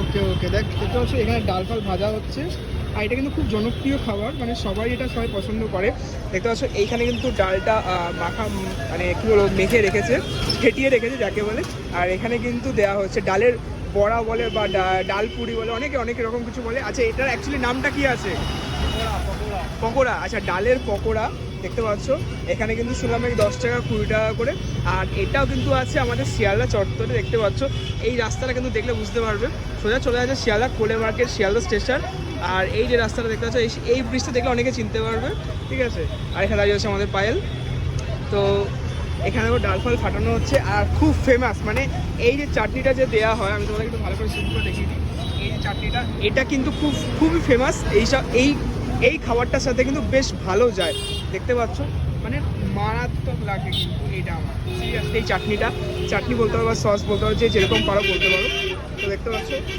ওকে ওকে, দেখতে পাচ্ছ এখানে ডাল ফাল ভাজা হচ্ছে। আর এটা কিন্তু খুব জনপ্রিয় খাবার, মানে সবাই পছন্দ করে। দেখতে পাচ্ছ এইখানে কিন্তু ডালটা মাখা, মানে কী বলবো, মেখে রেখেছে, ফেটিয়ে রেখেছে যাকে বলে। আর এখানে কিন্তু দেওয়া হচ্ছে ডালের বড়া বলে বা ডাল পুরি বলে, অনেকে অনেক রকম কিছু বলে। আচ্ছা, এটার অ্যাকচুয়ালি নামটা কি আছে? পকোড়া। আচ্ছা, ডালের পকোড়া দেখতে পাচ্ছ। এখানে কিন্তু শুনলাম এই 10 টাকা 20 টাকা করে। আর এটাও কিন্তু আছে আমাদের শিয়ালদা চত্বরে, দেখতে পাচ্ছ। এই রাস্তাটা কিন্তু দেখলে বুঝতে পারবে, সোজা চলে যাচ্ছে শিয়ালদা কোলে মার্কেট, শিয়ালদা স্টেশন। আর এই যে রাস্তাটা দেখতে পাচ্ছ, এই ব্রিজটা দেখলে অনেকে চিনতে পারবে, ঠিক আছে। আর এখানে দাঁড়িয়ে হচ্ছে আমাদের পায়েল। তো এখানেও ডাল ফাল ফাটানো হচ্ছে। আর খুব ফেমাস, মানে এই যে চাটনিটা যে দেওয়া হয়, আমি তোমাদের একটু ভালো করে শুরু করে দেখিয়ে দিই। এই যে চাটনিটা, এটা কিন্তু খুবই ফেমাস। এই খাবারটার সাথে কিন্তু বেশ ভালো যায়, দেখতে পাচ্ছ। মানে মারাত্মক লাগে কিন্তু এটা আমার, সিরিয়াসলি। এই চাটনি বলতে পারো বা সস বলতে পারো, যে যেরকম পারো বলতে পারো। তো দেখতে পাচ্ছ